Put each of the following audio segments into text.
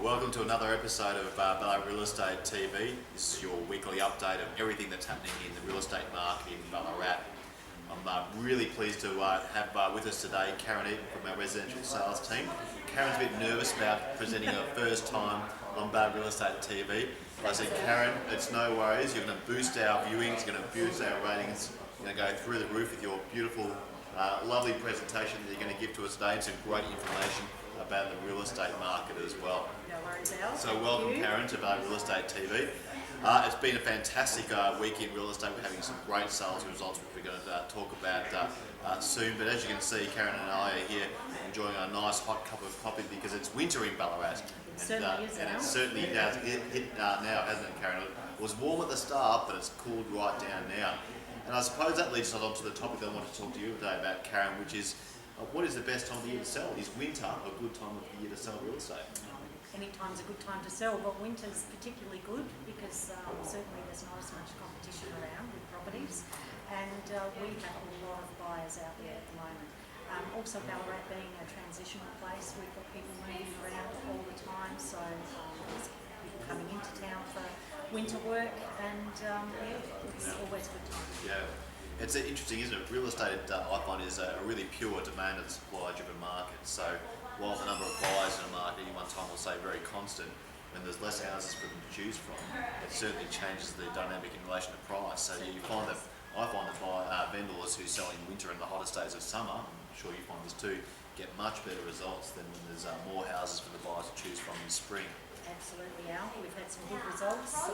Welcome to another episode of Ballarat Real Estate TV. This is your weekly update of everything that's happening in the real estate market in Ballarat. I'm really pleased to have with us today Karen Eaton from our residential sales team. Karen's a bit nervous about presenting her first time on Ballarat Real Estate TV. I said, Karen, it's no worries. You're going to boost our viewings, you're going to boost our ratings, you're going to go through the roof with your beautiful, lovely presentation that you're going to give to us today and some great information about the real estate market as well. No worries, Al. So welcome, Karen, to Ballarat Real Estate TV. It's been a fantastic week in real estate. We're having some great sales results, which we're going to talk about soon. But as you can see, Karen and I are here enjoying a nice hot cup of coffee because it's winter in Ballarat. It certainly is, and Al. it certainly does hit now, hasn't it, Karen? It was warm at the start, but it's cooled right down now. And I suppose that leads us on to the topic I want to talk to you today about, Karen, which is what is the best time of the year to sell? Is winter a good time of the year to sell real estate? Any time's a good time to sell, but winter's particularly good because certainly there's not as much competition around with properties, and we have a lot of buyers out there at the moment. Also, Ballarat being a transitional place, we've got people moving around all the time, so there's people coming into town for winter work, and it's always a good time. Yeah. It's interesting, isn't it? Real estate, I find, is a really pure demand and supply driven market. So while the number of buyers in a market at one time will say very constant, when there's less houses for them to choose from, it certainly changes the dynamic in relation to price. So I find that vendors who sell in winter and the hottest days of summer, I'm sure you find this too, get much better results than when there's more houses for the buyers to choose from in spring. Absolutely, Al. We've had some good results, so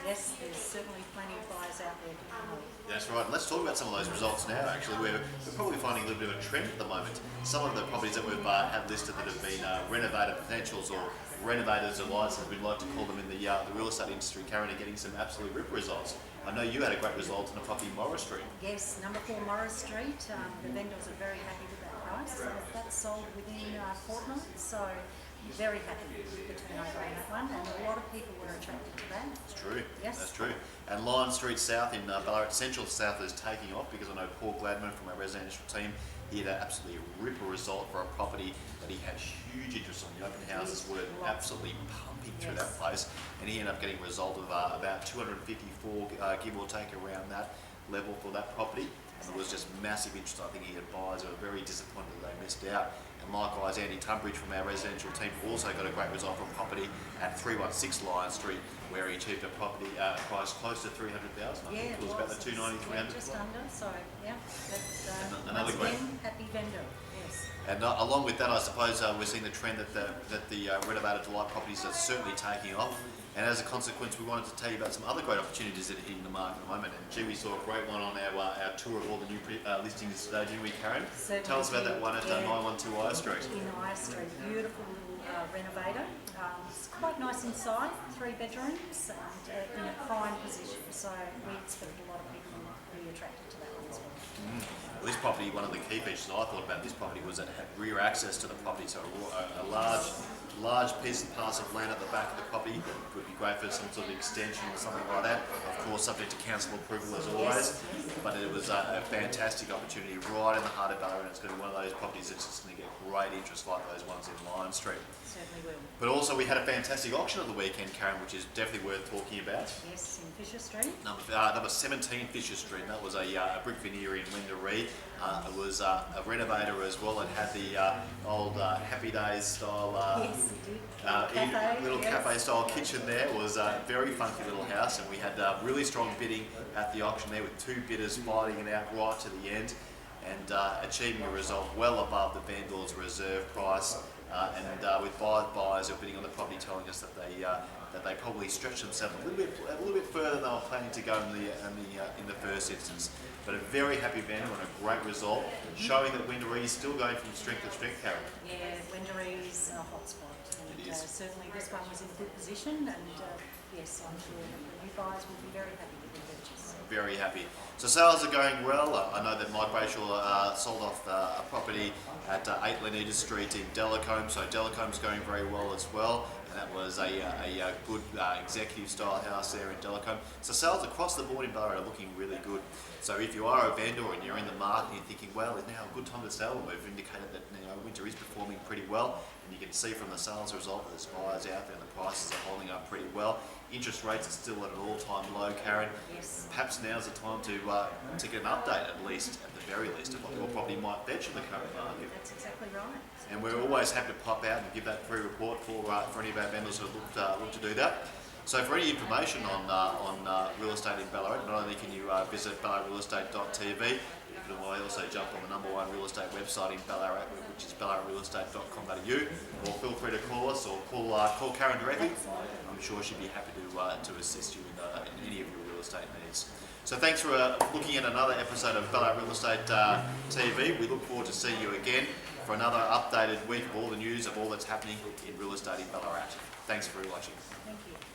yes, there's certainly plenty of buyers out there to come. That's right. Let's talk about some of those results now. Actually, we're probably finding a little bit of a trend at the moment. Some of the properties that we've had listed that have been renovated potentials or renovated delights, as we'd like to call them in the real estate industry, Karen, are getting some absolute ripper results. I know you had a great result on a property in Morrison Street. Yes, number 4 Morrison Street. The vendors are very happy with that price. That's sold within a fortnight, so very happy with the turnover on that one, and a lot of people were attracted to that. It's true. Yes. That's true. And Lion Street South in Ballarat, Central South is taking off because I know Paul Gladman from our residential team, he had absolutely a ripper result for a property that he had huge interest on. The open houses were absolutely pumping through that place, and he ended up getting a result of about 254, give or take, around that level for that property. And there was just massive interest. I think he had buyers who were very disappointed that they missed out. And likewise, Andy Tunbridge from our residential team also got a great result for a property at 316 Lion Street, where he achieved a property price close to 300,000. I think it was about the 290, 300. Just under. So yeah, Another once great. again, happy vendor. Yes. And along with that, I suppose we're seeing the trend that the renovated delight properties are certainly taking off. And as a consequence, we wanted to tell you about some other great opportunities that are hitting the market at the moment. And gee, we saw a great one on our tour of all the new listings today, didn't we, Karen? Certainly. Tell us about that one at 912 Allister Street. In Allister Street, beautiful little renovator. It's quite nice inside, 3 bedrooms, and in a prime position. So we expect a lot of people to be attracted to that one as well. Well, this property, one of the key features I thought about this property was that it had rear access to the property, so a large piece and parcel of land at the back of the property would be great for some sort of extension or something like that. Of course, subject to council approval as always. But it was a fantastic opportunity right in the heart of Ballarat, and it's going to be one of those properties that's just going to get great interest like those ones in Lion Street. Certainly will. But also we had a fantastic auction at the weekend, Karen, which is definitely worth talking about. Yes, in Fisher Street. Number 17 Fisher Street. That was a brick veneer in Wendouree. It was a renovator as well. It had the old Happy Days style Yes, it did. little cafe style kitchen there. It was a very funky little house, and we had really strong bidding at the auction there with 2 bidders fighting it out right to the end and achieving a result well above the vendor's reserve price. With buyers who are bidding on the property telling us that they probably stretched themselves a little bit further than they were planning to go in the first instance. But a very happy vendor and a great result, showing that Wendouree is still going from strength to strength, Karen. Yeah, Wendouree is a hotspot, and certainly this one was in a good position. And yes, I'm sure that the new buyers will be very happy with the purchase. very happy. So sales are going well. I know that Mike Brayshaw sold off a property at 8 Lenita Street in Delacombe, so Delacombe's going very well as well. And that was a good executive style house there in Delacombe. So sales across the board in Ballarat are looking really good. So if you are a vendor and you're in the market and you're thinking, well, is now a good time to sell? We've indicated that winter is performing pretty well, and you can see from the sales result that there's buyers out there and the prices are holding up pretty well. Interest rates are still at an all-time low, Karen. Yes. Perhaps now's the time to get an update, at the very least, of what your property might fetch in the current market. That's exactly right. And we're always happy to pop out and give that free report for any of our vendors who look to do that. So for any information on real estate in Ballarat, not only can you visit ballaratrealestate.tv, you can also jump on the #1 real estate website in Ballarat, which is ballaratrealestate.com.au, or feel free to call us or call Karen directly. I'm sure she'd be happy to assist you in any of your real estate needs. So thanks for looking at another episode of Ballarat Real Estate TV. We look forward to seeing you again for another updated week of all the news of all that's happening in real estate in Ballarat. Thanks for watching. Thank you.